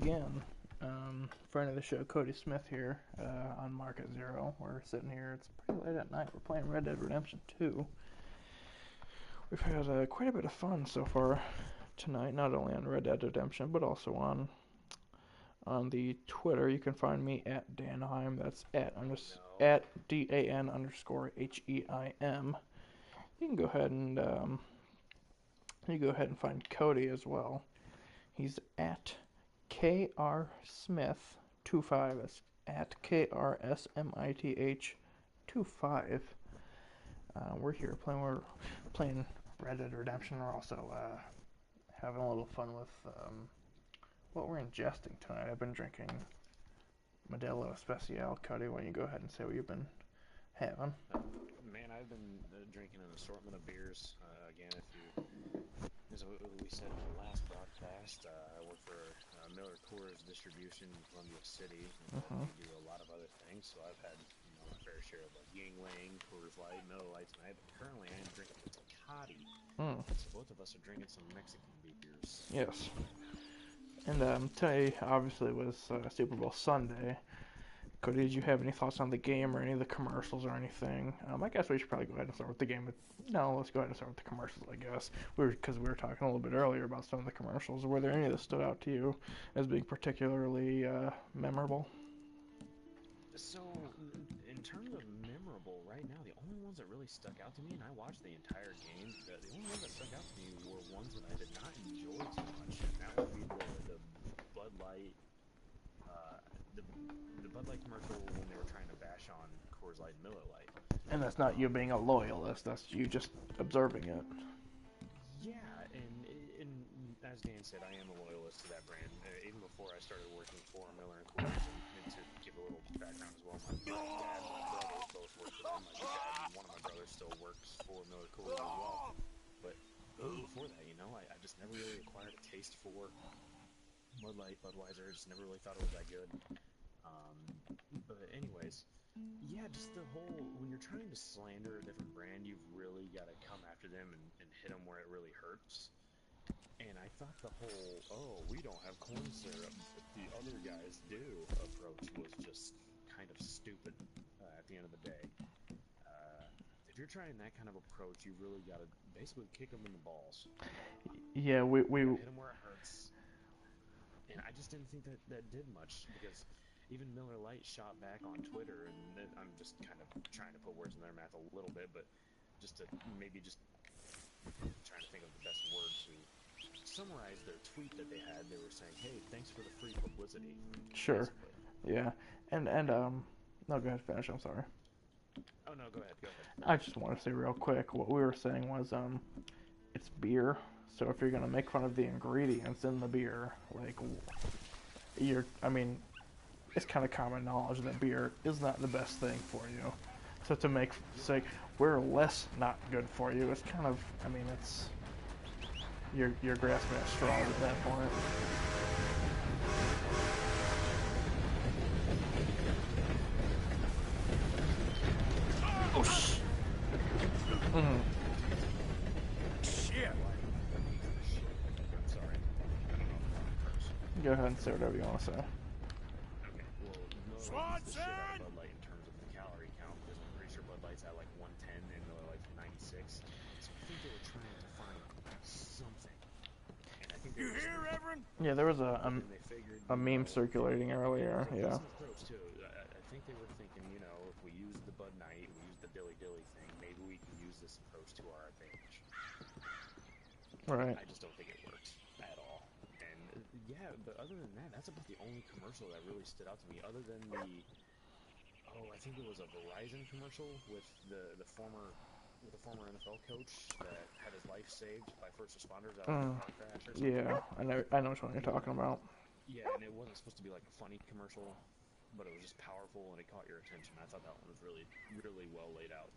again. Friend of the show, Kody Smith here on Market Zero. We're sitting here, it's pretty late at night. We're playing Red Dead Redemption 2. We've had quite a bit of fun so far tonight, not only on Red Dead Redemption, but also on the Twitter. You can find me at Danheim. That's at DAN_HEIM. You can go ahead and find Kody as well. He's at KRSmith25. That's at KRSMITH25. We're playing Red Dead Redemption. We're also having a little fun with what we're ingesting tonight. I've been drinking Modelo Especial. Kody, why don't you go ahead and say what you've been having? Man, I've been drinking an assortment of beers. Again, as we said in the last broadcast, I work for Miller Coors Distribution in Columbia City, and we do a lot of other things. So I've had a fair share of like Yingling, Coors Light, Miller Lite tonight. But currently, I am drinking Kody. So both of us are drinking some Mexican beers. Yes. And today obviously was Super Bowl Sunday. Kody, did you have any thoughts on the game or any of the commercials or anything? I guess we should probably go ahead and start with the game. No, let's go ahead and start with the commercials, I guess. Because we were talking a little bit earlier about some of the commercials. Were there any that stood out to you as being particularly memorable? So, in terms of memorable, right now, the only ones that really stuck out to me, and I watched the entire game, the only ones that stuck out to me were ones that I did not enjoy too much, and that would be the Bud Light, the Bud Light commercial when they were trying to bash on Coors Light and Miller Lite. And that's not you being a loyalist, that's you just observing it. Yeah, and as Dan said, I am a loyalist to that brand. Even before I started working for Miller and Coors, and to give a little background as well, my dad and my brother both work for them. My dad, one of my brothers still works for Miller Coors as well. But before that, I just never really acquired a taste for Bud Light, Budweiser. Just never really thought it was that good. But anyways, yeah, just the whole, when you're trying to slander a different brand, you've really got to come after them and hit them where it really hurts. And I thought the whole, we don't have corn syrup, but the other guys do approach was just kind of stupid at the end of the day. If you're trying that kind of approach, you really got to basically kick them in the balls. Yeah, we hit them where it hurts. And I just didn't think that did much, because even Miller Lite shot back on Twitter, and I'm just kind of trying to put words in their mouth a little bit, but just to maybe just trying to think of the best words to summarize their tweet that they had. They were saying, "Hey, thanks for the free publicity." Sure. Basically. Yeah. And no, go ahead, finish. I'm sorry. Oh no, go ahead. I just want to say real quick, what we were saying was it's beer. So if you're gonna make fun of the ingredients in the beer, like it's kind of common knowledge that beer is not the best thing for you. So to say we're less not good for you, it's kind of, it's you're grasping at straws at that point. Oh shit! Shit. I'm sorry. Go ahead and say whatever you want to say. Okay, well, Miller Lite's the shit out of Bud Light in terms of the calorie count, because I'm pretty sure Bud Light's at like 110 and Miller Lite's 96. So I think they were trying to find something. And I think you hear, Reverend? Yeah, there was a meme circulating earlier. Yeah. Too. I think they were thinking, if we use the Bud Night, we use the Dilly Dilly thing, maybe we can use this approach to our advantage. Right. I just don't think it works at all. And yeah, but other than that, that's about the only commercial that really stood out to me. Other than I think it was a Verizon commercial with the former NFL coach that had his life saved by first responders out of a car crash or something. Yeah, I know which one you're talking about. Yeah, and it wasn't supposed to be like a funny commercial, but it was just powerful and it caught your attention. I thought that one was really, really well laid out.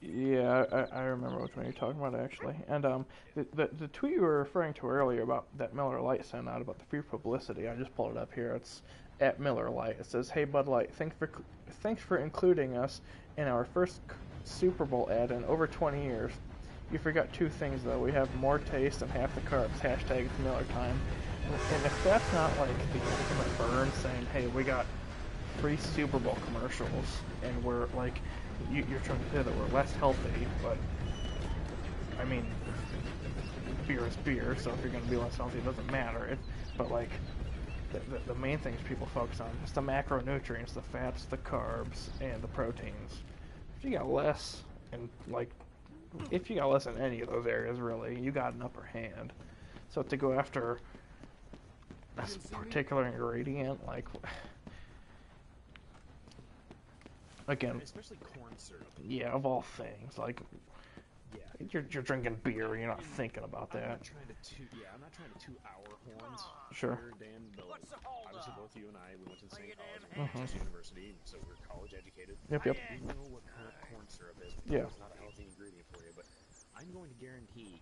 Yeah, I remember which one you're talking about, actually. And the tweet you were referring to earlier about that Miller Lite sent out about the free publicity, I just pulled it up here. It's at Miller Lite. It says, "Hey Bud Light, thanks for including us in our first Super Bowl ad in over 20 years. You forgot two things though. We have more taste and half the carbs. Hashtag it's Miller time. And if that's not like the ultimate burn, saying, "Hey, we got 3 Super Bowl commercials, and we're like, you're trying to say that we're less healthy," but I mean, beer is beer, so if you're going to be less healthy, it doesn't matter. But like, the main things people focus on is the macronutrients, the fats, the carbs, and the proteins. If you got less, and like, if you got less in any of those areas, really, you got an upper hand. So to go after a particular ingredient, like, again, especially corn syrup. yeah, of all things, like, yeah, you're drinking beer, you're not thinking about that. I'm not trying to toot our horns. Sure. Here, Dan, but like, obviously both you and I, we went to the same college, Manchester University, so we're college educated. Yep. We know what corn syrup is. Yeah. It's not a healthy ingredient for you, but I'm going to guarantee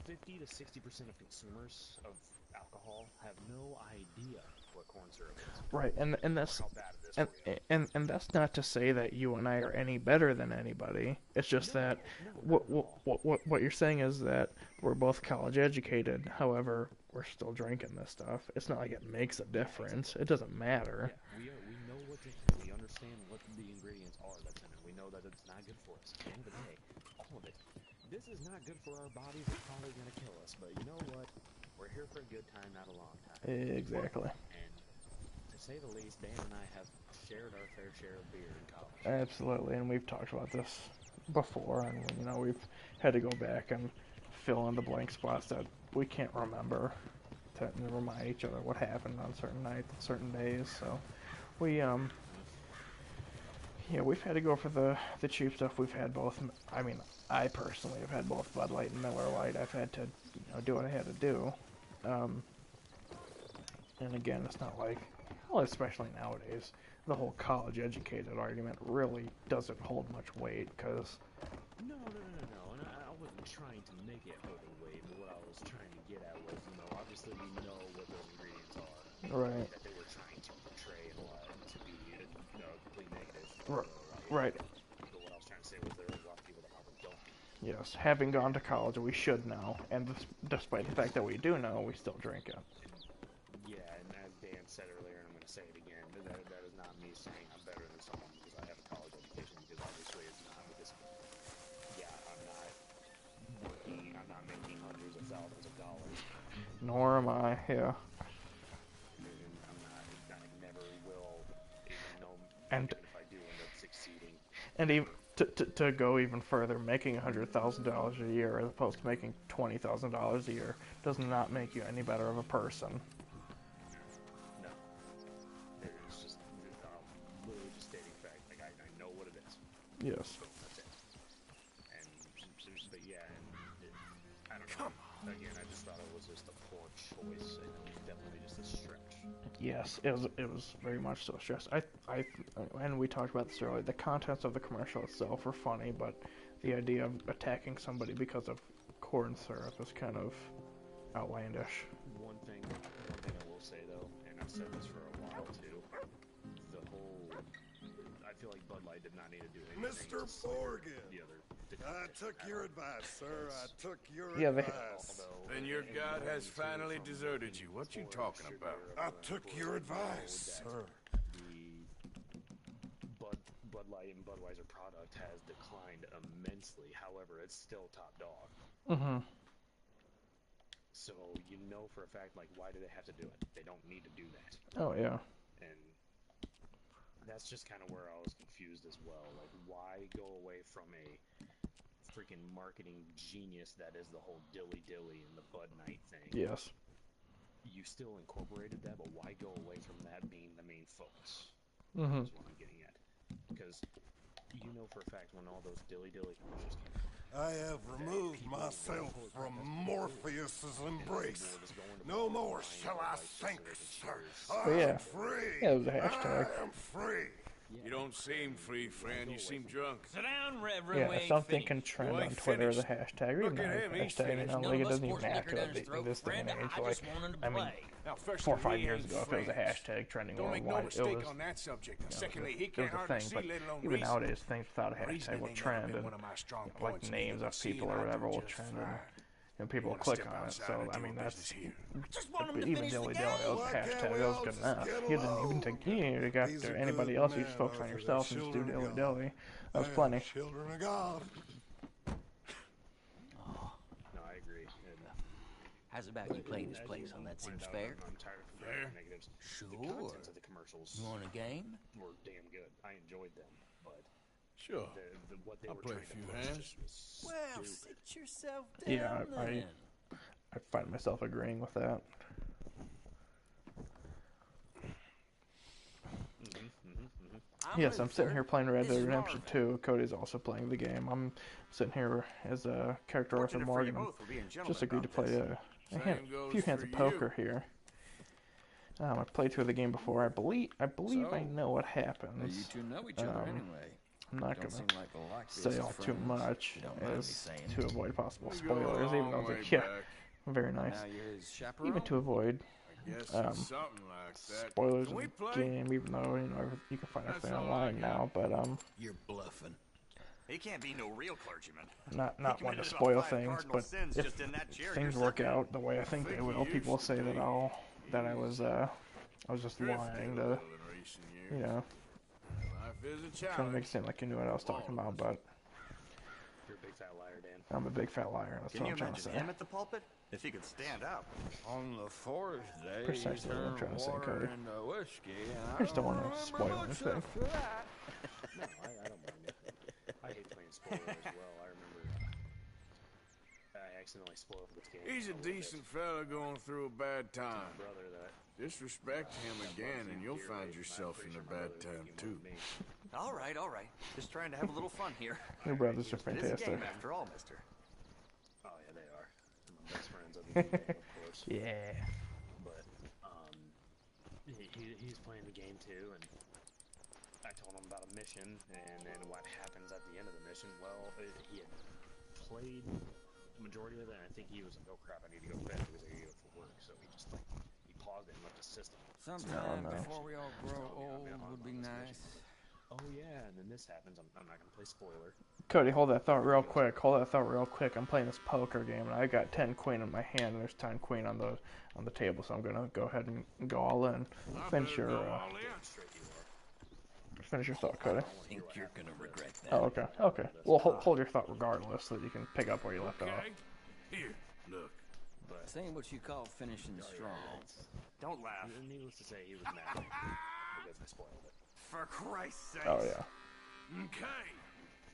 50 to 60% of consumers of alcohol have no idea what corn syrup is. Right, and that's how bad it is for you. and that's not to say that you and I are any better than anybody. It's just that what you're saying is that we're both college educated. However, we're still drinking this stuff. It's not like it makes a difference. It doesn't matter. Yeah, we know what's in it. We understand what the ingredients are that's in it. We know that it's not good for us. At the end of the day, all of it. This is not good for our bodies. It's probably going to kill us. But you know what? We're here for a good time, not a long time. Exactly. And to say the least, Dan and I have shared our fair share of beer in college. Absolutely, and we've talked about this before, and we've had to go back and fill in the blank spots that we can't remember to remind each other what happened on certain nights, certain days. So we yeah, we've had to go for the cheap stuff. We've had both. I mean, I personally have had both Bud Light and Miller Lite. I've had to do what I had to do. And again, it's not like, well, especially nowadays, the whole college-educated argument really doesn't hold much weight, because... No, and I wasn't trying to make it hold a weight, but what I was trying to get at was, obviously we know what those ingredients are. Right. That they were trying to portray and to be, complete negative. Right. But what I was trying to say was there are a lot of people that probably don't. Yes, having gone to college, we should know, and despite the fact that we do know, we still drink it. Yeah, and as Dan said earlier, and I'm going to say it again, that is not me saying I'm better than someone because I have a college education, because obviously it's not, because, I'm not making hundreds of thousands of dollars. Nor am I, yeah. And I never will, even though, And if I do end up succeeding. And even to go even further, making $100,000 a year as opposed to making $20,000 a year does not make you any better of a person. No. It's just literally just stating fact. Like, I know what it is. Yes. That's it. And, but yeah, I don't know. Again, I just thought it was just a poor choice, and it was definitely just a stretch. Yes, it was very much so stressed. And we talked about this earlier. The contents of the commercial itself were funny, but the idea of attacking somebody because of corn syrup is kind of outlandish. One thing I will say though, and I've said this for a while too, I feel like Bud Light did not need to do anything. Mr. Morgan! I took your advice, sir. I took your advice. Then your god has finally deserted you. What you talking about? I took your advice, sir. The Bud Light and Budweiser product has declined immensely. However, it's still top dog. Mm-hmm. So you know for a fact, like, why do they have to do it? They don't need to do that. Oh, yeah. And that's just kind of where I was confused as well. Like, why go away from a freaking marketing genius that is the whole dilly-dilly and the Bud Night thing? Yes. You still incorporated that, but why go away from that being the main focus? Mm-hmm. That's what I'm getting at. Because you know for a fact when all those dilly-dilly commercials came out, I have removed myself from Morpheus's embrace. No more shall I sink, sir. I am free. Yeah, it was a hashtag. I am free. You don't seem free, friend. You seem drunk. Sit down, Reverend. Yeah, if something can trend on Twitter as a hashtag, or even a hashtag, like it doesn't even have to in this day and age. Like, I mean, 4 or 5 years ago, if it was a hashtag trending worldwide, it was, on that subject. Secondly, it was a thing. But even nowadays, things without a hashtag will trend, and like names of people or whatever will trend. and people You wanna click step on it. outside So and I do mean, our that's business here. Just want him but to even finish the dilly game. dilly, that was Why a can't hashtag. we That was all good just enough. get You didn't even take. along? You got He's a anybody good else. You just man, focus on Arthur. They're yourself and just do children of dilly God. dilly. That was They're plenty. children of God. No, I agree. And How's about you playing this as place you on that pointed seems out, fair? I'm tired of Fair? comparing negatives. Sure. The contents of the commercials You want a game? were damn good. I enjoyed them, but Sure. what they I'll were play a trying to few push hands. just was Well, stupid. sit yourself down Yeah, then. I find myself agreeing with that. Yes, I'm sitting here playing Red Dead Redemption 2. Cody's also playing the game. I'm sitting here as a character Arthur Morgan. I'm just agreed to play a few hands of poker here. I played through the game before. I believe I know what happens. You two know each other anyway. I'm not Don't gonna seem like a lot say all too much You don't mind me as saying. to avoid possible We go a spoilers, even long though way it's like, yeah, back. very nice. Now you're his chaperone. Even to avoid I guess Um, it's something like that. spoilers Can in we the play? game, even though you can find That's everything all I online got. now. But You're bluffing. He can't be no real clergyman. not He one to committed spoil about 5 things. cardinal But sins if just in that chair things you're work sitting in. out the way I think they will, people will say that I was just lying to, you know, Life is a trying to challenge. make it seem like you knew what I was talking about. But You're a big fat liar, Dan. I'm a big fat liar. That's Can what you I'm trying to imagine say. him at the pulpit? If he could stand up. On the fourth day, Precisely what I'm trying to say, Cody. into whiskey, and I just don't want to spoil anything. No, I don't mind it. I hate playing spoiler as well. I remember I accidentally spoiled this game. He's a little bit decent fella going through a bad to my time. brother that Disrespect him again, and you'll find I'm yourself pretty in a sure my bad brother time would too. me. All right, all right. Just trying to have a little fun here. Your brothers are It is a fantastic. game after all, mister. Oh yeah, they are. They're my best friends other than Dan, of course. Yeah. But he's playing the game too, and I told him about a mission, and then what happens at the end of the mission. Well, he had played the majority of it, and I think he was like, "Oh crap, I need to go to bed because I need to go for work." So he just he paused it and left the system. Sometime No. before we all grow Oh, yeah, I'll old be on would be this nice. Oh yeah, and then this happens. I'm not gonna play spoiler. Cody, hold that thought real quick. Hold that thought real quick. I'm playing this poker game, and I got 10 queen in my hand, and there's 10 queen on the table. So I'm gonna go ahead and go all in. Finish your finish your thought, Cody. I think you're gonna regret that. Oh, okay, okay. Well, hold your thought regardless, so that you can pick up where you left off. Okay. Here, look. But Saying what you call finishing strong. Don't laugh. needless to say, he was mad at me because I spoiled it. For Christ's sake. Oh yeah. Okay.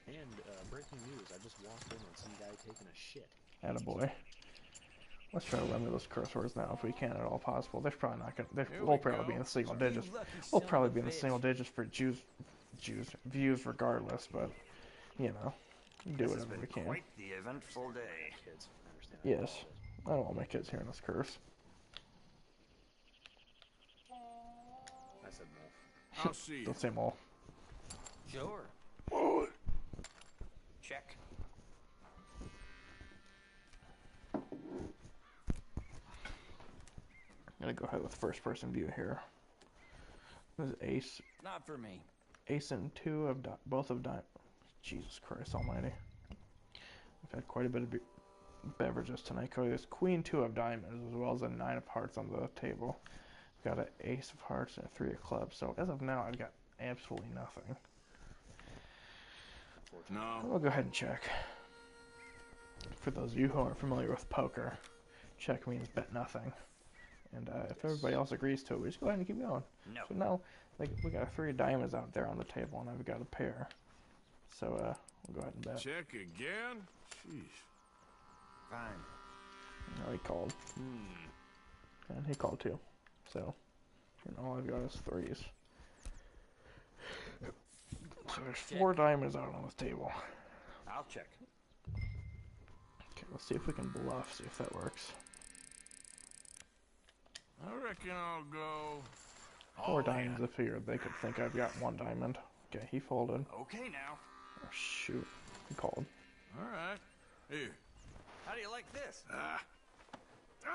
And breaking news: I just walked in on some guy taking a shit. Attaboy. Let's try to limit those curse words now if we can at all possible. They're probably not gonna. Here We'll we probably go. be in the single You digits. lucky We'll son probably of be a in the bitch. single digits for views regardless. But you know, do This has whatever been we can. quite the eventful day. Kids, I understand. Yes. I don't want my kids hearing this curse. I said no. I'll see you. Don't say more. Sure. Check. I'm gonna go ahead with first person view here. This is ace, Not for me. ace and two of both of diamonds. Jesus Christ Almighty! I've had quite a bit of beverages tonight. Cody, there's queen two of diamonds as well as a nine of hearts on the table. Got an ace of hearts and a three of clubs. So as of now, I've got absolutely nothing. No. I'll go ahead and check. For those of you who aren't familiar with poker, check means bet nothing. And if everybody else agrees to it, we just go ahead and keep going. No. So now, like, we got three diamonds out there on the table, and I've got a pair. So we'll go ahead and bet. Check again? Jeez. Fine. No, he called. And he called too. So, all I've got is threes. So there's four diamonds out on the table. I'll check. Okay, let's see if we can bluff, see if that works. I reckon I'll go. Four all diamonds in. if they could think I've got one diamond. Okay, he folded. Okay now. Oh, shoot. He called. All right. Here. How do you like this? Ah. Damn.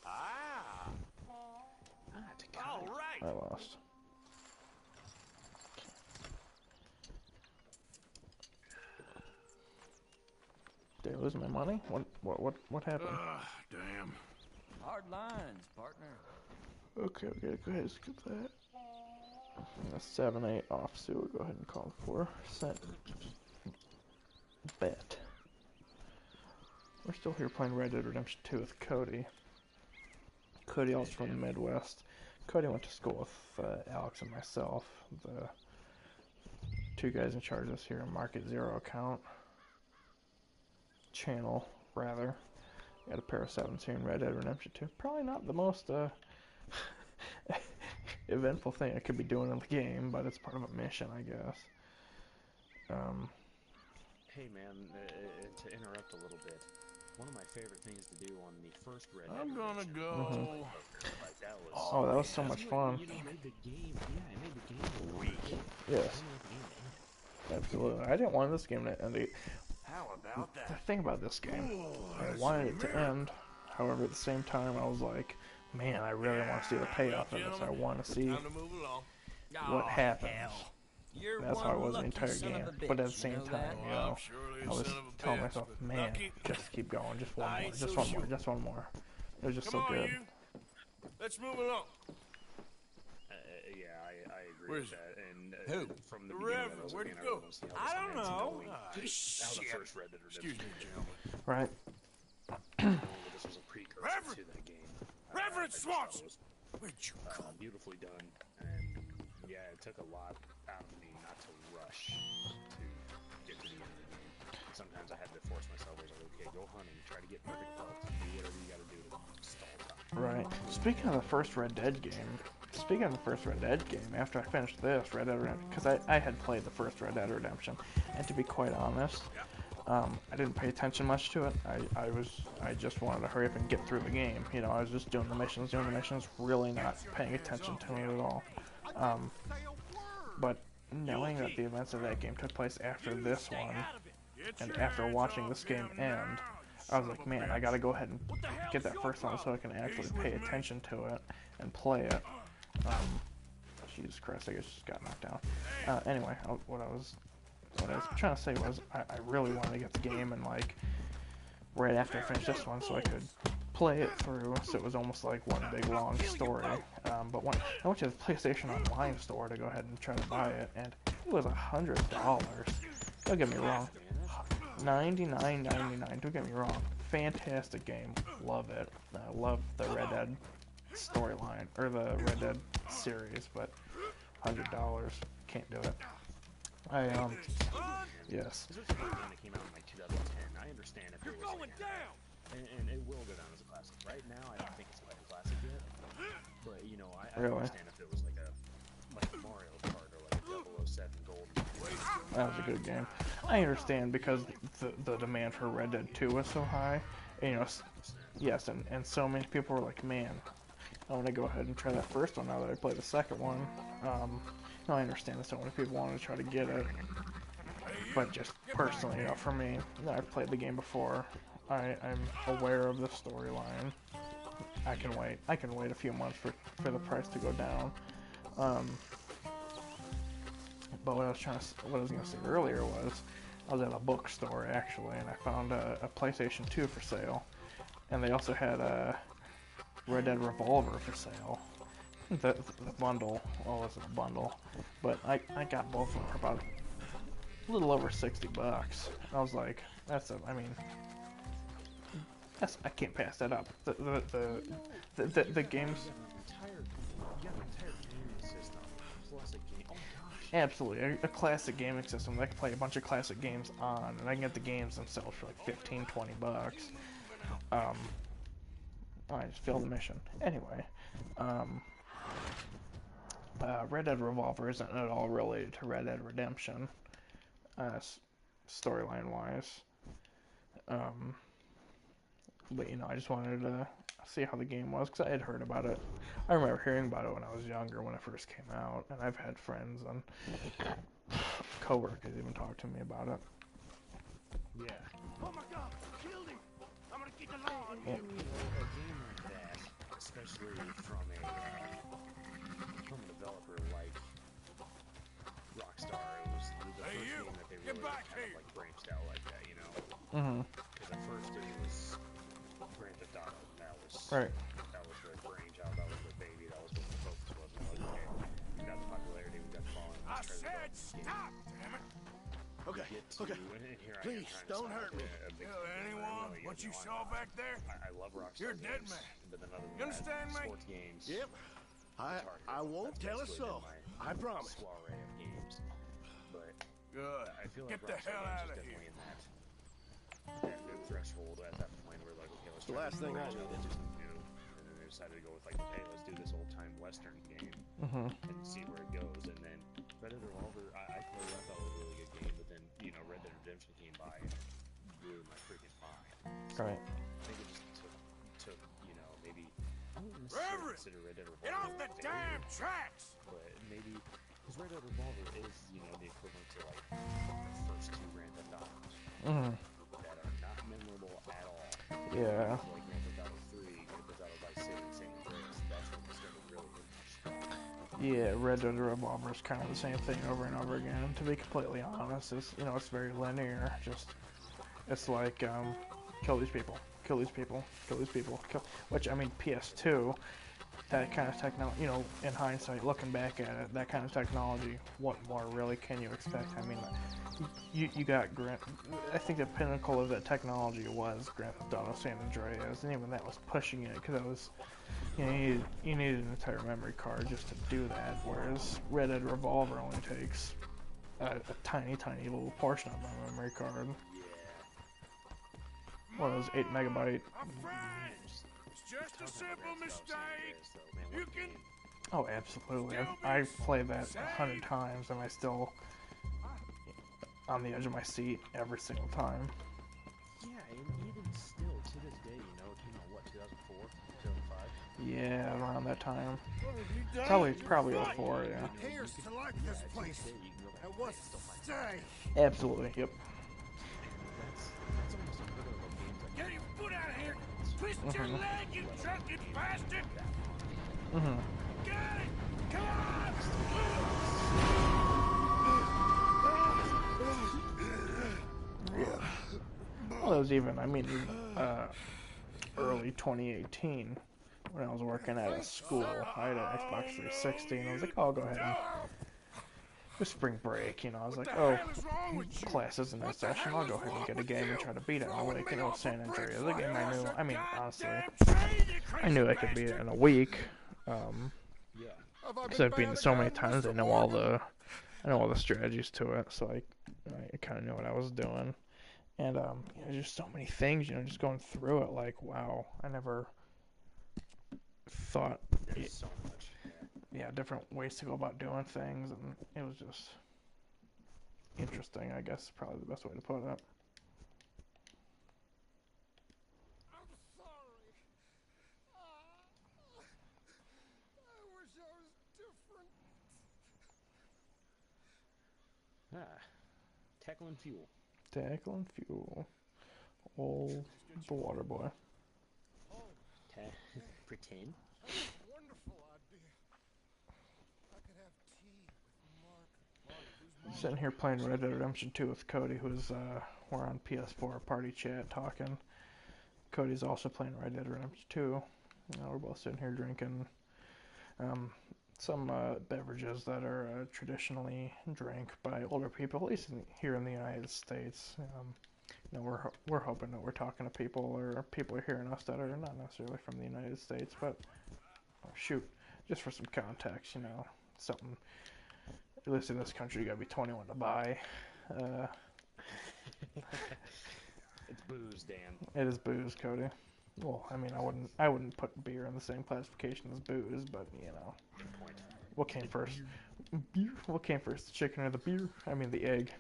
Ah. All right. I lost. Did I lose my money? What happened? Damn. Hard lines, partner. Okay, we gotta go ahead and skip that. 7-8 off, so we'll go ahead and call it 4% bet. We're still here playing Red Dead Redemption 2 with Kody. Kody also from the Midwest. Kody went to school with Alex and myself, the two guys in charge of this here Market Zero account. Channel, rather. Got a pair of 7s here in Red Dead Redemption 2. Probably not the most eventful thing I could be doing in the game, but it's part of a mission, I guess. Hey man, to interrupt a little bit, one of my favorite things to do on the first Red Dead I'm gonna Redemption, go. like that was, Oh, that was so much fun. you know, made the game, it made the game weak. Yes. Absolutely. I didn't want this game to end. How about The that? thing about this game, I wanted it to end. However, at the same time, I was like, man, I really want to see the payoff of this. I want to see Time to move along. what happens. You're That's how I was the entire son game. of a But at the bitch, same you know time, that? you know, Surely I a was son of a telling bitch, myself, but man, lucky. just keep going, just one I more, ain't just so one more, sure. just one more. It was just Come so on, good. you. Let's move along. Yeah, I agree Where's with that. And Who? from the The beginning, Reverend. I was Where'd like, he man, go? I want to see how I this don't ends, know. knowing how the Shit. first Red Dead Excuse Redemption, me, gentlemen. Right? knowing that this was a precursor Reverend! to that game. Reverend I just thought Swanson! it was, Where'd you come? beautifully done, and yeah, it took a lot out of me not to rush to get to the end of the game. Sometimes I had to force myself. I was like, okay, go hunting, try to get perfect pelts, do whatever you got to do to stall time. Right. Speaking of the first Red Dead game, after I finished this Red Dead Redemption, because I had played the first Red Dead Redemption, and to be quite honest, I didn't pay attention much to it. I just wanted to hurry up and get through the game. You know, I was just doing the missions, really not paying attention to it at all. But knowing that the events of that game took place after this one, and after watching this game end, I was like, man, I gotta go ahead and get that first one so I can actually pay attention to it and play it. Jesus Christ, I just got knocked down. Anyway, what I was trying to say was, I really wanted to get the game and like right after I finished this one so I could play it through, so it was almost like one big long story. But when I went to the PlayStation Online store to go ahead and try to buy it, and it was $100. Don't get me wrong, $99.99. Don't get me wrong, fantastic game, love it. I love the Red Dead storyline or the Red Dead series, but $100 can't do it. Yes. This was a game that came out in like 2010. I understand if it was going down, and it will go down as a classic. Right now, I don't think it's quite a classic yet. But you know, I Really? understand if it was like a Mario Kart or like a 007 Gold. That was a good game. I understand because the demand for Red Dead 2 was so high. And, you know, yes, and so many people were like, man, I want to go ahead and try that first one now that I played the second one. No, I understand that so many people wanted to try to get it. But just personally, you know, for me, I've played the game before. I'm aware of the storyline. I can wait. I can wait a few months for the price to go down. But what I was gonna say earlier was, I was at a bookstore actually, and I found a PlayStation 2 for sale, and they also had a Red Dead Revolver for sale. The bundle, well, it wasn't a bundle, but I got both of them for about a little over $60. I was like, I can't pass that up. The games. You got an entire gaming system plus a game. Oh gosh. Absolutely, a classic gaming system that I can play a bunch of classic games on, and I can get the games themselves for like $15-20. I just failed the mission. Anyway, Red Dead Revolver isn't at all related to Red Dead Redemption, storyline-wise. But you know, I just wanted to see how the game was because I had heard about it. I remember hearing about it when I was younger, when it first came out, and I've had friends and coworkers even talk to me about it. Yeah. Oh my God! Killed him! I'm gonna keep the law on And, you. you know, a game like that, especially from a developer like Rockstar, it was the first game that they really kind of like branched out like that, you know. Right. That was their brainchild. That was their baby. That was what the focus was. And like, okay, we got the popularity, we got the following. I Let's try to said stop, damn it! Okay, okay. And here Please, don't hurt me. Anyone? What you saw back there? I love Rockstar You're a dead games, man. but then other than You understand that, me? sports games. Yep. I won't tell a soul. I promise. Soiree of games. But Good. I feel like Get the Rockstar hell games out is of definitely here. in that good threshold at that point where like, okay, let's The try last to thing I branch out needed. into something new. And then they decided to go with like, hey, let's do this old time Western game and see where it goes. And then Red Dead Revolver, I played, I thought was a really good game, but then Red Dead Redemption came by and blew my freaking mind. So Right. I think it just took maybe I wouldn't necessarily Reverend, consider Red Dead Revolver get off the a damn failure, tracks! but maybe because Red Dead Revolver is the equivalent to like the first two Grand Theft Autos that are not memorable at all. Yeah. Like Grand Theft Auto 3, Grand Theft Auto Vice City, San Andreas, that's when they started really hitting their stride. Yeah, Red Dead Revolver is kind of the same thing over and over again. To be completely honest, it's very linear. It's like kill these people, kill these people, kill these people, which I mean PS2, that kind of technology. In hindsight, looking back at it, that kind of technology. What more really can you expect? I mean, you got I think the pinnacle of that technology was Grand Theft Auto San Andreas, and even that was pushing it because it was. You needed an entire memory card just to do that, whereas Red Dead Revolver only takes a tiny little portion of my memory card. One of those 8 megabyte. My friends, it's just a simple mistake. You can. Oh, absolutely. I've played that 100 times, and I still on the edge of my seat every single time. Yeah, and even still to this day, it came out what 2004, 2005. Yeah, around that time. What have you done? Probably 04, yeah. Appears to like this place and wants to stay. Absolutely, yep. That's almost unheard of about games like Get your foot out of here! Twist your leg, you drunken bastard! Got it! Come on! Well, it was even early 2018 when I was working at a school. I had an Xbox 360, and I was like, oh, I'll go ahead and with spring break, I was like, oh, class isn't in session, I'll go ahead and get a game and try to beat it in a week. And it was San Andreas, the game honestly, I knew I could beat it in a week. Because I've beaten it so many times, I know all the strategies to it, so I kind of knew what I was doing. And just so many things, just going through it, like, wow, I never thought. there's so much. Yeah, different ways to go about doing things, and it was just interesting, I guess, is probably the best way to put it. I'm sorry. I wish I was different. Tackling fuel. Tackle and fuel. Old the water boy. Pretend. Wonderful idea. I could have tea with Mark. Sitting here playing Red Dead Redemption 2 with Kody, we're on PS4 party chat talking. Cody's also playing Red Dead Redemption 2. We're both sitting here drinking some beverages that are traditionally drank by older people, at least here in the United States. We're hoping that we're talking to people, or people are hearing us that are not necessarily from the United States, but just for some context, something. At least in this country, you gotta be 21 to buy. It's booze, Dan. It is booze, Kody. Well, I wouldn't put beer in the same classification as booze, but Good point. what came first? Beer? What came first, the chicken or the beer? The egg.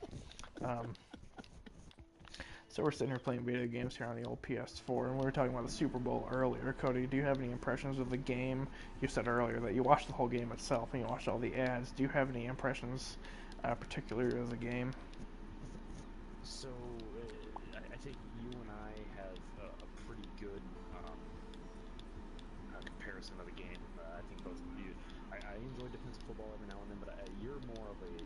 So we're sitting here playing video games here on the old PS4, and we were talking about the Super Bowl earlier. Kody, do you have any impressions of the game? You said earlier that you watched the whole game itself, and you watched all the ads. Do you have any impressions, particularly of the game? So, I think you and I have a pretty good comparison of the game. I think both of you. I enjoy defensive football every now and then, but you're more of a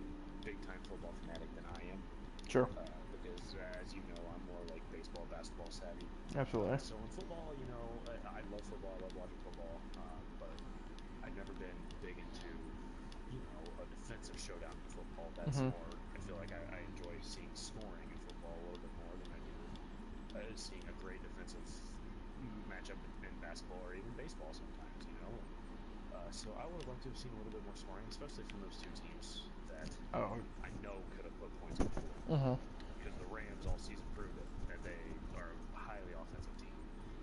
big-time football fanatic than I am. Sure. The because, as you know, I'm more like baseball, basketball savvy. Absolutely. So in football, you know, I love football. I love watching football. But I've never been big into, you know, a defensive showdown in football. That's more. I feel like I enjoy seeing scoring in football a little bit more than I do seeing a great defensive matchup in basketball or even baseball sometimes. You know. So I would have liked to have seen a little bit more scoring, especially from those two teams that I know could have put points on the board. Because the Rams all season proved it, that they are a highly offensive team.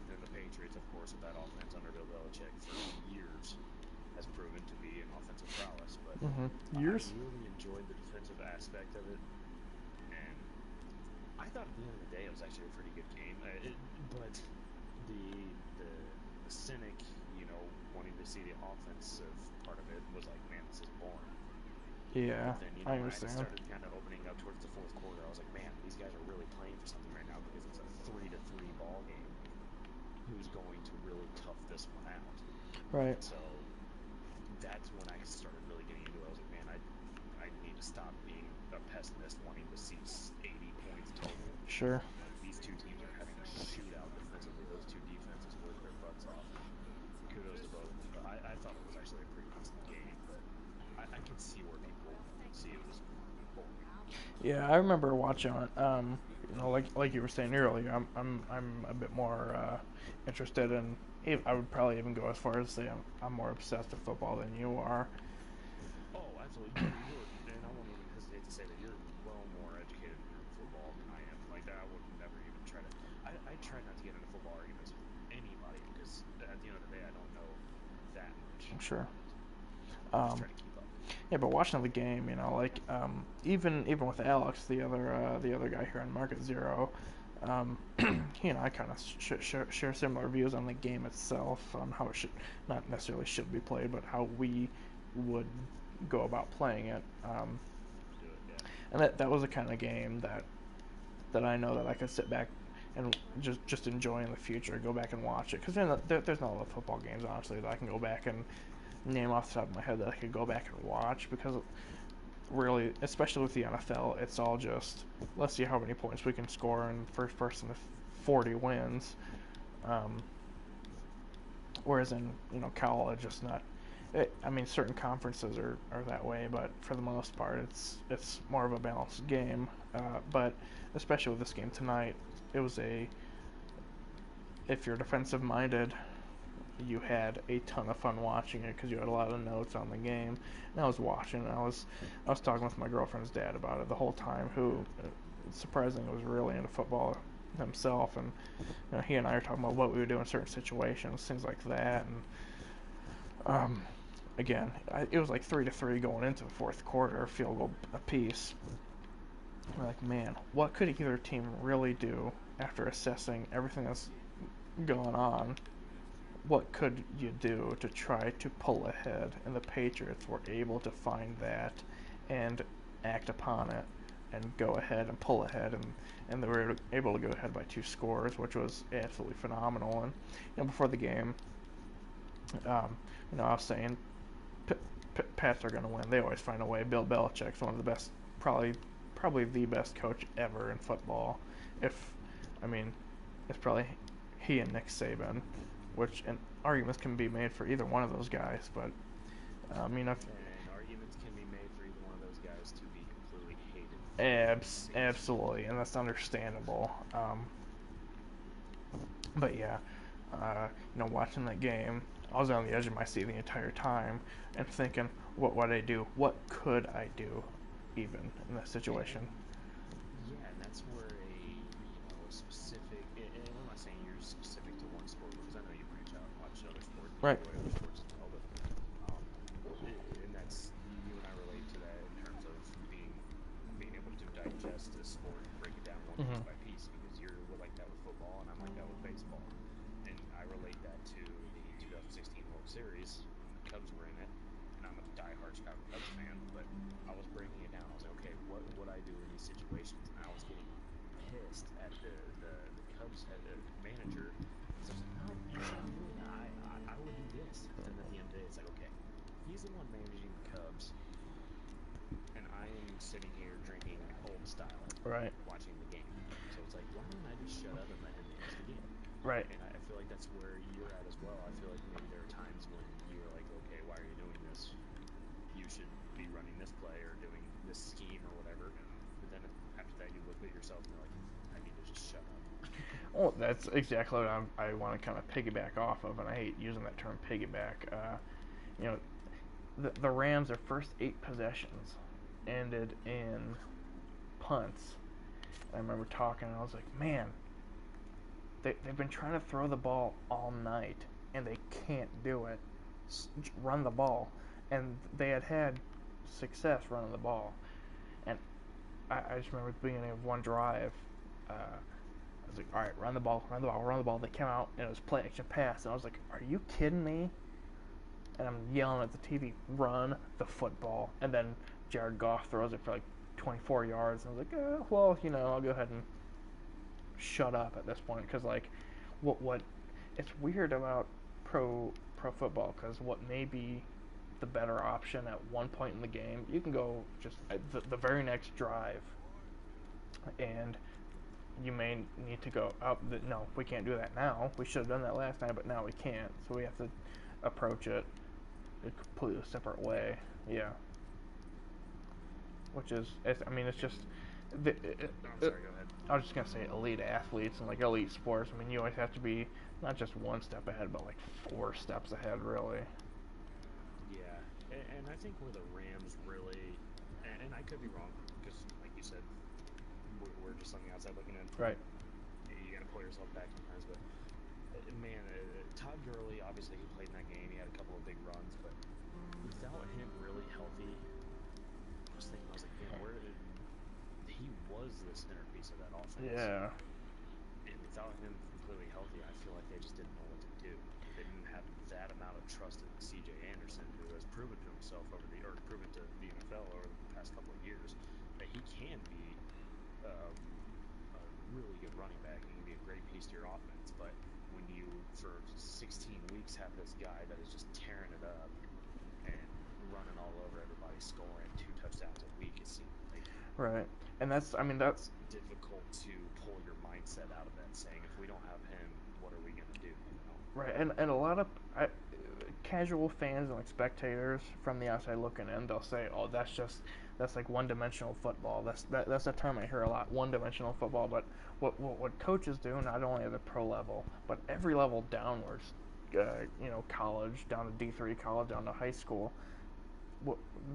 And the Patriots, of course, with that offense under Bill Belichick for years, has proven to be an offensive prowess. But Years? I really enjoyed the defensive aspect of it. And I thought at the end of the day it was actually a pretty good game. But the cynic, you know, wanting to see the offensive part of it was like, man, this is boring. Yeah, But then, you I know, I understand. started kind of opening up towards the fourth quarter. I was like, man, these guys are really playing for something right now because it's a 3-3 ball game. Who's going to really tough this one out? Right. So that's when I started really getting into it. I was like, man, I need to stop being a pessimist, wanting to see 80 points total. Sure. Like, these two teams are having a shootout defensively. Those two defenses work their butts off. Kudos to both of them. But I thought it was actually a pretty decent game. But I can see where people see it was boring. Yeah, I remember watching it. You know, like you were saying earlier, I'm a bit more interested in. I would probably even go as far as say I'm more obsessed with football than you are. Oh, absolutely. You're, and I won't even hesitate to say that you're well more educated in football than I am. Like, I would never even try to. I try not to get into football arguments with anybody because at the end of the day, I don't know that much. I'm sure. I just try to keep up. Yeah, but watching the game, you know, like even with Alex, the other guy here on Market Zero, he and I kind of share similar views on the game itself, on how it should not necessarily should be played, but how we would go about playing it. And that was the kind of game that I know that I could sit back and just enjoy in the future, go back and watch it. Because there's not a lot of football games, honestly, that I can go back and name off the top of my head that I could go back and watch, because really, especially with the NFL, it's all just, let's see how many points we can score, and first person to 40 wins. Whereas in, you know, college, it's not. I mean, certain conferences are that way, but for the most part, it's more of a balanced game. But especially with this game tonight, it was if you're defensive minded, you had a ton of fun watching it because you had a lot of notes on the game. And I was watching, and I was talking with my girlfriend's dad about it the whole time, who surprisingly was really into football himself, and you know, he and I are talking about what we would do in certain situations, things like that. And again, it was like 3-3 going into the fourth quarter, field goal apiece. We're like, man, what could either team really do after assessing everything that's going on? What could you do to try to pull ahead? And the Patriots were able to find that and act upon it and go ahead and pull ahead, and they were able to go ahead by 2 scores, which was absolutely phenomenal. And you know, before the game, you know, I was saying Pats are going to win. They always find a way. Bill Belichick's one of the best, probably the best coach ever in football. It's probably he and Nick Saban, and arguments can be made for either one of those guys. But and arguments can be made for either one of those guys to be completely hated. Absolutely, and that's understandable. But yeah, you know, watching that game, I was on the edge of my seat the entire time and thinking, what would I do? What could I do, even in this situation? Yeah, and that's where a specific, and I'm not saying you're specific to one sport, because I know you branch out and watch other sports, right? Enjoy other sports as well, but and that's, you and I relate to that in terms of being able to digest a sport and break it down one piece by piece, because you're like that with football, and I'm like that with baseball. And I relate that to the 2016 World Series when the Cubs were in it, and I'm a diehard Chicago Cubs fan, but I was breaking it down. I was like, okay, what would I do in these situations? And I was getting pissed at the Cubs head manager. So I was like, no, I would do this. And then at the end of the day, it's like, okay, he's the one managing the Cubs, and I am sitting here drinking old style, right, watching the game. it's like, why don't I just shut up and let him manage the game? Right. And I feel like that's where you're at as well. I feel like maybe there are times when you're like, okay, why are you doing this? You should be running this play or doing this scheme or whatever. But then after that, you look at yourself and you're like, I need to just shut up. Well, that's exactly what I want to kind of piggyback off of, and I hate using that term piggyback. You know, the Rams, their first 8 possessions ended in punts. And I remember talking, and I was like, man, they've been trying to throw the ball all night, and they can't do it. Run the ball. And they had success running the ball. And I just remember at the beginning of one drive, I was like, all right, run the ball, run the ball, run the ball. They came out, and it was play action pass. And I was like, are you kidding me? And I'm yelling at the TV, run the football. And then Jared Goff throws it for like 24 yards. And I was like, well, I'll go ahead and shut up at this point. Because, like, what it's weird about pro football, because what may be the better option at one point in the game, you can go just at the very next drive, and you may need to go up. No, we can't do that now. We should have done that last night, but now we can't. So we have to approach it a completely separate way. Yeah. Which is, it's just. I'm sorry, go ahead. I was just gonna say elite athletes and like elite sports. I mean, you always have to be not just one step ahead, but like 4 steps ahead, really. Yeah, and I think where the Rams really, and I could be wrong, because like you said, we're just on the outside looking in. Right. You got to pull yourself back sometimes, but man, Todd Gurley, obviously he played in that game. He had a couple of big runs, but without him really healthy, I was like, man, he was the centerpiece of that offense. Yeah. And without him completely healthy, I feel like they just didn't know what to do. They didn't have that amount of trust in C.J. Anderson, who has proven to himself proven to the NFL over the past couple of years that he can be a really good running back. He can be a great piece to your offense. But when you, for 16 weeks, have this guy that is just tearing it up and running all over everybody, scoring 2 touchdowns a week, it seemed like. Right. And that's difficult to pull your mindset out of that, saying if we don't have him, what are we going to do? Right, and a lot of casual fans and like spectators from the outside looking in, they'll say, "Oh, that's like one-dimensional football." That's a term I hear a lot, one-dimensional football. But what coaches do, not only at the pro level, but every level downwards, college down to D3 college, down to high school,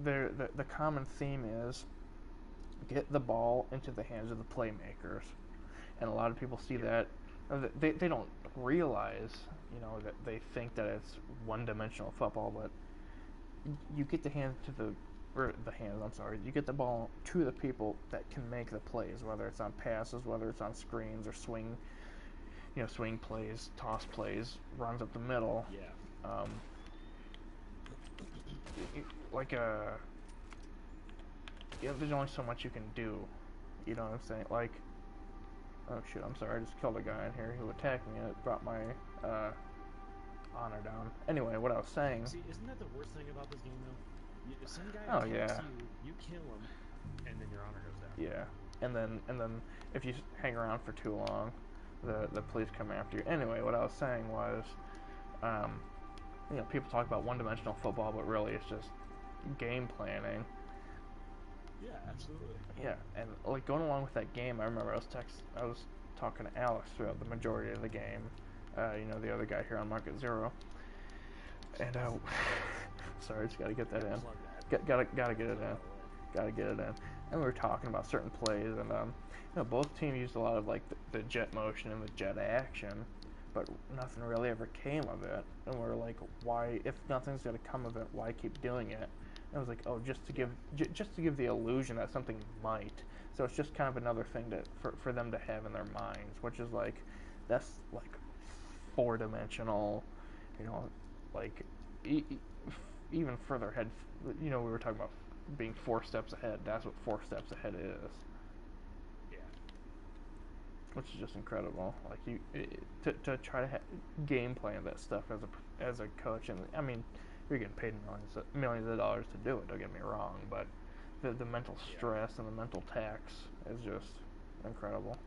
the common theme is get the ball into the hands of the playmakers. And a lot of people see that they don't realize, that they think that it's one-dimensional football, but you get the hands to you get the ball to the people that can make the plays, whether it's on passes, whether it's on screens or swing plays, toss plays, runs up the middle. Yeah. There's only so much you can do. You know what I'm saying? Like, oh shoot, I'm sorry, I just killed a guy in here who attacked me, and it brought my honor down. Anyway, what I was saying. See, isn't that the worst thing about this game, though? Some guy attacks you kill him, and then your honor goes down. Yeah, and then if you hang around for too long, the police come after you. Anyway, what I was saying was, people talk about one-dimensional football, but really it's just game planning. Yeah, absolutely. Yeah, and like going along with that game, I remember I was talking to Alex throughout the majority of the game. The other guy here on Market Zero, and sorry, just gotta get that in. Gotta get it in. Gotta get it in. And we were talking about certain plays, and both teams used a lot of like the jet motion and the jet action, but nothing really ever came of it. And we were like, why? If nothing's gonna come of it, why keep doing it? And I was like, oh, just to give the illusion that something might. So it's just kind of another thing for them to have in their minds, which is like, that's like 4-dimensional, like even further ahead. We were talking about being 4 steps ahead. That's what 4 steps ahead is. Yeah. Which is just incredible. Like to try to game plan that stuff as a coach, and I mean, you're getting paid millions of dollars to do it. Don't get me wrong, but the mental stress and the mental tax is just incredible.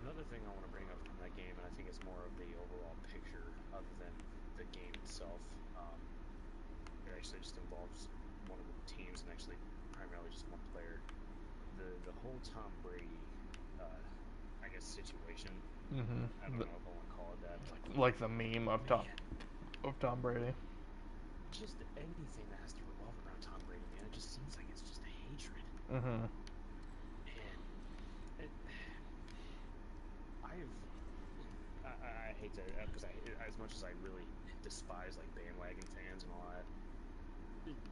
another thing I want to bring up from that game, and I think it's more of the overall picture other than the game itself. It actually just involves one of the teams, and actually primarily just one player. The whole Tom Brady, I guess, situation. I don't know if I want to call it that. Like the meme of Tom Brady. Just anything that has to revolve around Tom Brady, man. It just seems like it's just a hatred. Mm-hmm. And I hate to, because as much as I really despise like bandwagon fans and all that,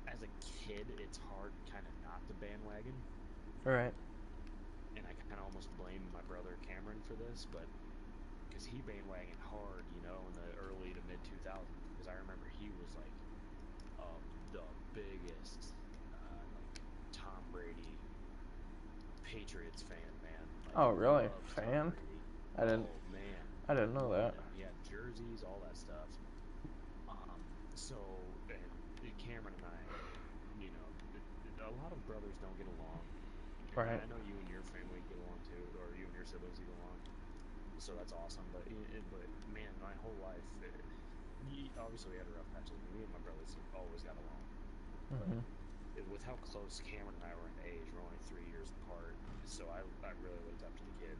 as a kid, it's hard kind of not to bandwagon. Right. And I kind of almost blame my brother Cameron for this, but because he bandwagoned hard, you know, in the early to mid 2000s. Because I remember he was like the biggest like Tom Brady Patriots fan, man. Like, Oh, really? Fan? I didn't. Oh man, I didn't know that. he had jerseys, all that stuff. So, and Cameron and I, you know, a lot of brothers don't get along. Right. I know you and your family get along too, or you and your siblings get along. So that's awesome. But man, my whole life, obviously we had a rough patch. Me and my brothers always got along. Mm-hmm. But with how close Cameron and I were in age, we're only 3 years apart. So I really looked up to the kid.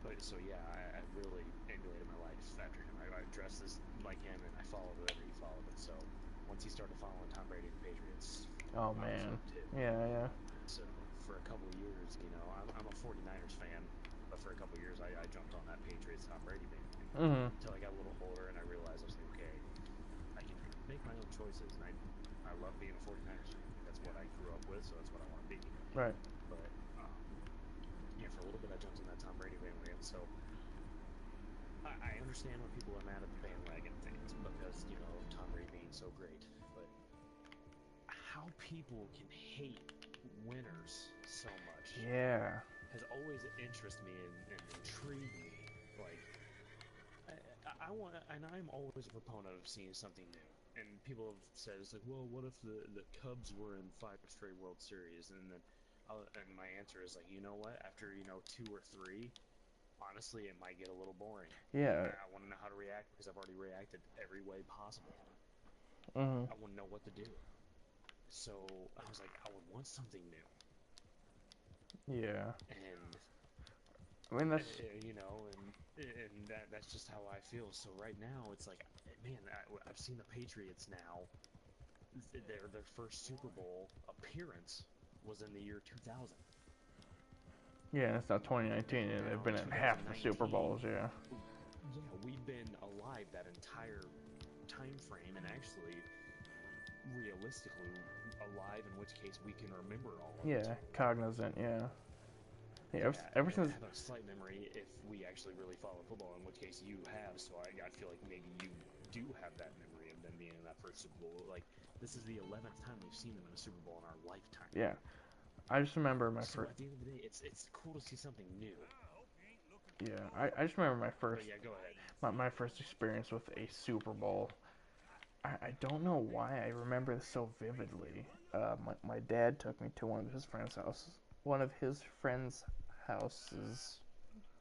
But so yeah, I really emulated my life after him. I dressed as like him, and I followed whatever he followed. And so once he started following Tom Brady and the Patriots, Oh man. Yeah. So for a couple of years, you know, I'm a 49ers fan, but for a couple of years I jumped on that Patriots Tom Brady bandwagon until I got a little older and I realized I was like, okay, I can make my own choices, and I love being a 49ers fan. That's what I grew up with, so that's what I want to be. Right. But yeah, for a little bit I jumped on that Tom Brady bandwagon, so I understand when people are mad at the bandwagon things because, you know, Tom Brady being so great, but how people can hate winners so much has always interested me and intrigued me. Like, I want, and I'm always a proponent of seeing something new. And people have said, it's like, well, what if the Cubs were in 5 straight World Series? And then, and my answer is like, you know what? After 2 or 3, honestly, it might get a little boring. Yeah. I want to know how to react because I've already reacted every way possible. Mm-hmm. I want to know what to do. So I was like, I would want something new. Yeah. And I mean, that's and that's just how I feel. So right now, it's like, man, I've seen the Patriots now. Their first Super Bowl appearance was in the year 2000. Yeah, it's not 2019, and they've been in half the Super Bowls. Yeah. Yeah, we've been alive that entire time frame, and actually, realistically, alive. In which case, we can remember all of it. Yeah, cognizant. Yeah. Yeah, ever since. I have a slight memory if we actually really follow football, in which case you have, so I feel like maybe you do have that memory of them being in that first Super Bowl. Like, this is the 11th time we've seen them in a Super Bowl in our lifetime. Yeah. I just remember my first. At the end of the day, it's cool to see something new. Yeah, I just remember my first. But yeah, go ahead. My first experience with a Super Bowl. I don't know why I remember this so vividly. My dad took me to one of his friends' houses. One of his friends' houses.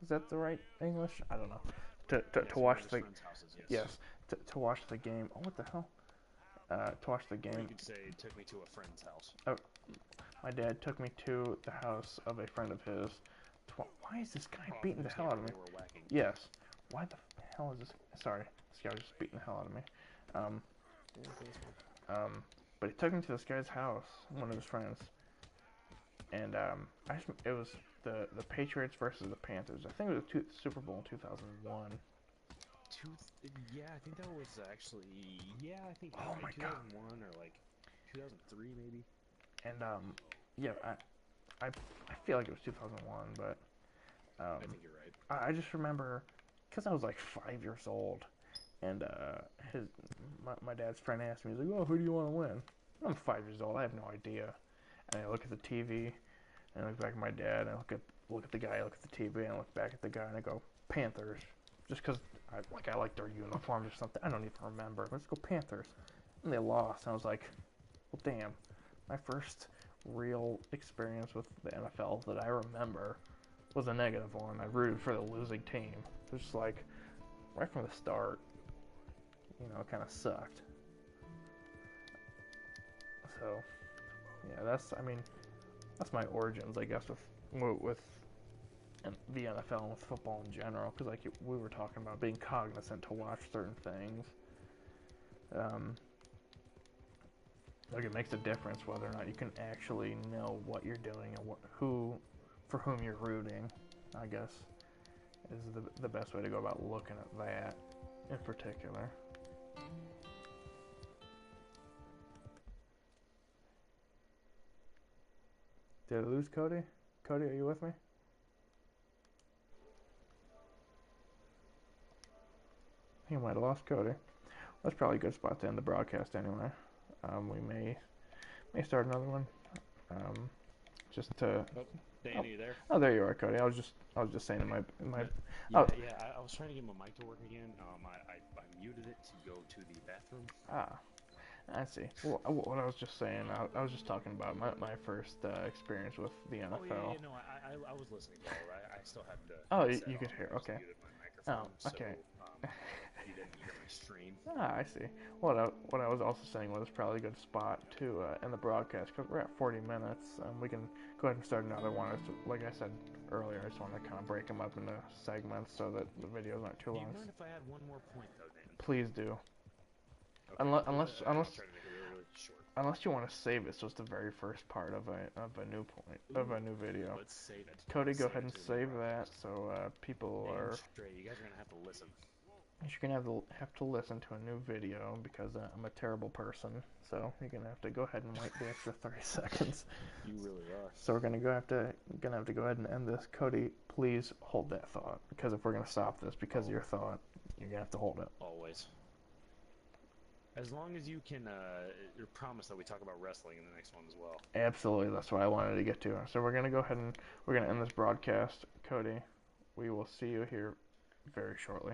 Is that the right English? I don't know. To watch the yes. To watch the game. Oh, what the hell? To watch the game. Or you could say took me to a friend's house. Oh, my dad took me to the house of a friend of his. Why is this guy beating the hell out of me? Yes. Why the hell is this? Sorry, this guy was just beating the hell out of me. But he took me to this guy's house, one of his friends, and it was the Patriots versus the Panthers. I think it was a Super Bowl in 2001. Yeah, I think that was actually I think oh my 2001 God. or like 2003 maybe. And yeah, I feel like it was 2001, but I think you're right. I just remember because I was like 5 years old, and my dad's friend asked me, he's like, "Oh, who do you want to win?" I'm 5 years old. I have no idea. And I look at the TV, and I look back at my dad, and I look at the guy, I look at the TV, and I look back at the guy, and I go, Panthers, just because I like their uniforms or something. I don't even remember. Let's go Panthers. And they lost. And I was like, well, damn. My first real experience with the NFL that I remember was a negative one. I rooted for the losing team. Just like right from the start, you know, it kind of sucked. So yeah, that's my origins, I guess, with the NFL and with football in general. Because like we were talking about being cognizant to watch certain things. Like it makes a difference whether or not you can actually know what you're doing and for whom you're rooting, I guess, is the best way to go about looking at that in particular. Did I lose Kody? Kody, are you with me? He might have lost Kody. That's probably a good spot to end the broadcast anyway. We may start another one. Just to. Oh, Danny, you there? Oh, there you are, Kody. I was just saying in my. Yeah, Oh. yeah. I was trying to get my mic to work again. I muted it to go to the bathroom. Ah, I see. Well, what I was just saying, I was just talking about my first experience with the NFL. Oh yeah, no, I was listening, bro. I still had to. Oh, you could hear. Okay. Oh, okay. So, you didn't hear my stream. Ah, I see. What I was also saying was probably a good spot to end the broadcast because we're at 40 minutes. We can go ahead and start another one. Like I said earlier, I just want to kind of break them up into segments so that the videos aren't too long. Do you mind if I had one more point though, Dan? Please do. Okay. Unless I'll try to make it really, really short. Unless you want to save it, so it's the very first part of a new point of a new video. Let's save it. Cody, go ahead and save that so people are. You guys are gonna have to listen. You're gonna have to listen to a new video because I'm a terrible person. So you're gonna have to go ahead and wait the extra 30 seconds. You really are. So we're gonna have to go ahead and end this. Cody, please hold that thought because if we're gonna stop this because of your thought, you're gonna have to hold it. Always. As long as you can promise that we talk about wrestling in the next one as well. Absolutely, that's what I wanted to get to. So we're gonna go ahead and we're gonna end this broadcast. Cody, we will see you here very shortly.